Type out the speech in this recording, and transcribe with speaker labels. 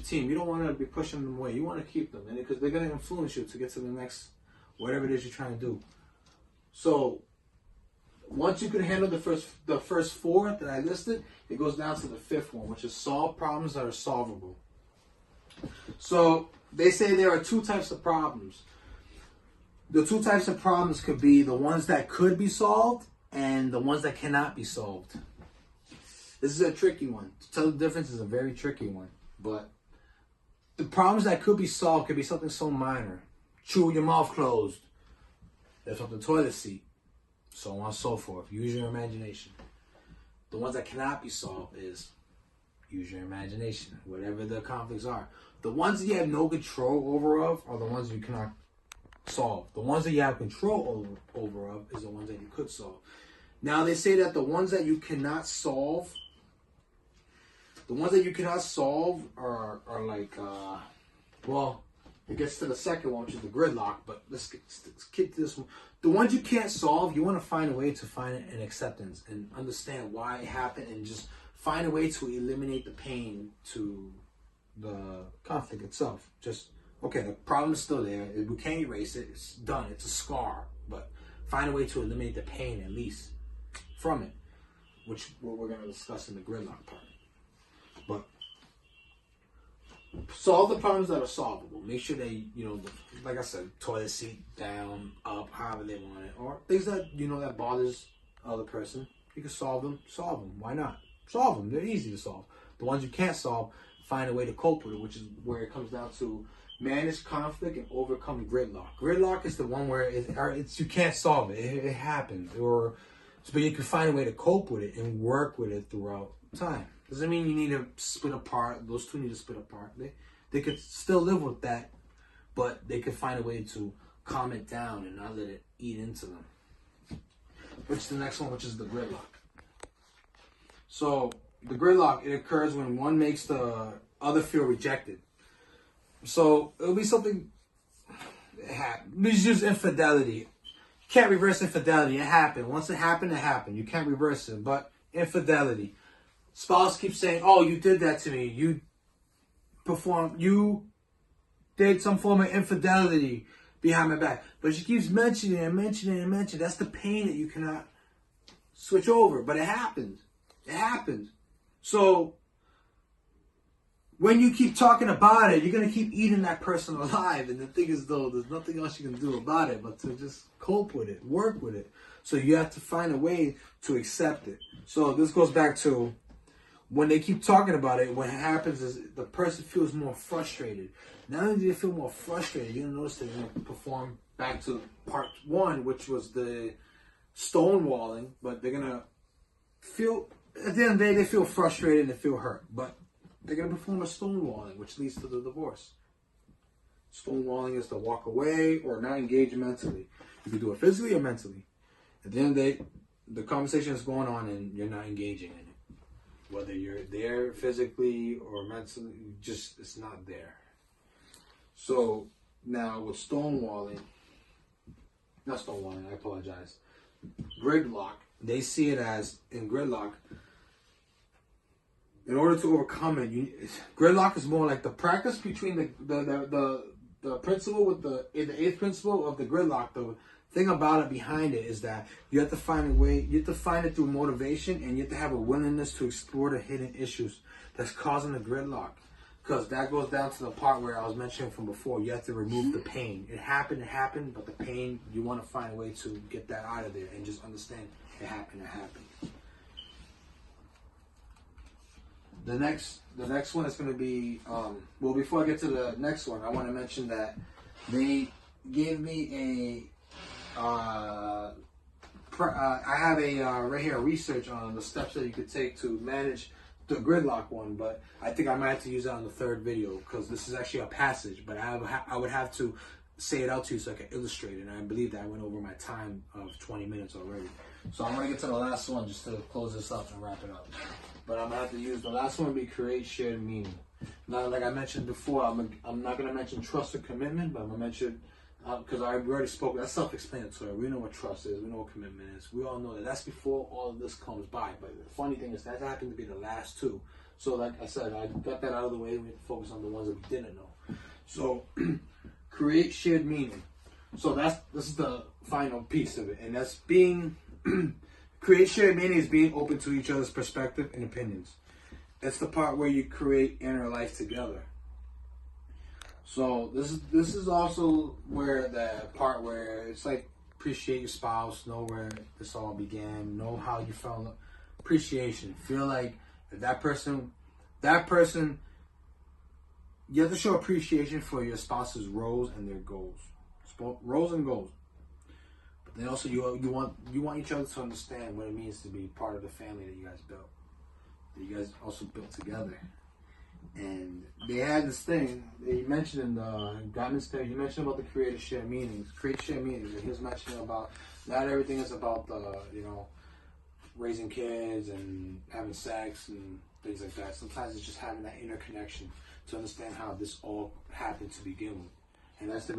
Speaker 1: team. You don't want to be pushing them away. You want to keep them, and because they're going to influence you to get to the next, whatever it is you're trying to do. So once you can handle the first four that I listed, it goes down to the fifth one, which is solve problems that are solvable. So they say there are two types of problems. The two types of problems could be the ones that could be solved and the ones that cannot be solved. This is a tricky one. To tell the difference is a very tricky one. But the problems that could be solved could be something so minor. Chew with your mouth closed. Lift up the toilet seat. So on and so forth. Use your imagination. The ones that cannot be solved is use your imagination. Whatever the conflicts are. The ones that you have no control over are the ones you cannot solve. The ones that you have control over is the ones that you could solve. Now they say that the ones that you cannot solve, are like, well, it gets to the second one, which is the gridlock, but let's get to this one. The ones you can't solve, you want to find a way to find an acceptance and understand why it happened and just find a way to eliminate the pain to the conflict itself. Just, okay, the problem is still there. We can't erase it. It's done. It's a scar. But find a way to eliminate the pain, at least, from it, which we're going to discuss in the gridlock part. But solve the problems that are solvable. Make sure they, like I said, toilet seat, down, up, however they want it. Or things that, that bothers the other person. You can solve them. Solve them. Why not? Solve them. They're easy to solve. The ones you can't solve, find a way to cope with it, which is where it comes down to manage conflict and overcome gridlock. Gridlock is the one where it's you can't solve it. It happens. But you can find a way to cope with it and work with it throughout time. Doesn't mean you need to split apart. Those two need to split apart. They could still live with that, but they could find a way to calm it down and not let it eat into them. Which is the next one, which is the gridlock. So the gridlock, it occurs when one makes the other feel rejected. So it'll be something. It's just infidelity. You can't reverse infidelity. It happened. Once it happened, it happened. You can't reverse it. But infidelity. Spouse keeps saying, "Oh, you did that to me. You did some form of infidelity behind my back." But she keeps mentioning and mentioning and mentioning. That's the pain that you cannot switch over. But it happened. It happened. So when you keep talking about it, you're going to keep eating that person alive. And the thing is, though, there's nothing else you can do about it but to just cope with it, work with it. So you have to find a way to accept it. So this goes back to when they keep talking about it, what happens is the person feels more frustrated. Not only do they feel more frustrated, you're going to notice they're going to perform back to part one, which was the stonewalling, but they're going to feel, at the end of the day, they feel frustrated and they feel hurt. But they're going to perform a stonewalling, which leads to the divorce. Stonewalling is to walk away or not engage mentally. You can do it physically or mentally. At the end of the day, the conversation is going on and you're not engaging in it. Whether you're there physically or mentally, it's not there. So now with I apologize. Gridlock, they see it as, in gridlock, in order to overcome it, gridlock is more like the practice between the principle with the eighth principle of the gridlock. The thing about it behind it is that you have to find a way. You have to find it through motivation, and you have to have a willingness to explore the hidden issues that's causing the gridlock. Because that goes down to the part where I was mentioning from before. You have to remove the pain. It happened, but the pain, you want to find a way to get that out of there and just understand it happened. The next one is going to be, well, before I get to the next one, I want to mention that they gave me I have right here, research on the steps that you could take to manage the gridlock one, but I think I might have to use that on the third video because this is actually a passage, but I would have to say it out to you so I can illustrate it, and I believe that I went over my time of 20 minutes already. So I'm going to get to the last one just to close this up and wrap it up. But I'm going to have to use the last one, be create shared meaning. Now, like I mentioned before, I'm not going to mention trust or commitment, but I'm going to mention, because I already spoke, that's self-explanatory. We know what trust is. We know what commitment is. We all know that. That's before all of this comes by. But the funny thing is that happened to be the last two. So like I said, I got that out of the way. We focus on the ones that we didn't know. So create shared meaning. So this is the final piece of it, and that's being create shared meaning is being open to each other's perspective and opinions. It's the part where you create inner life together. So this is also where the part where it's like appreciate your spouse, know where this all began, know how you felt, appreciation. Feel like that person, you have to show appreciation for your spouse's roles and their goals, roles and goals. But then also you want each other to understand what it means to be part of the family that you guys built, that you guys also built together. And they had this thing they mentioned in the Gottman's thing. He mentioned about the creative shared meanings. Create shared meanings. And he was mentioning about not everything is about the raising kids and having sex and things like that. Sometimes it's just having that inner connection to understand how this all happened to begin with. And that's the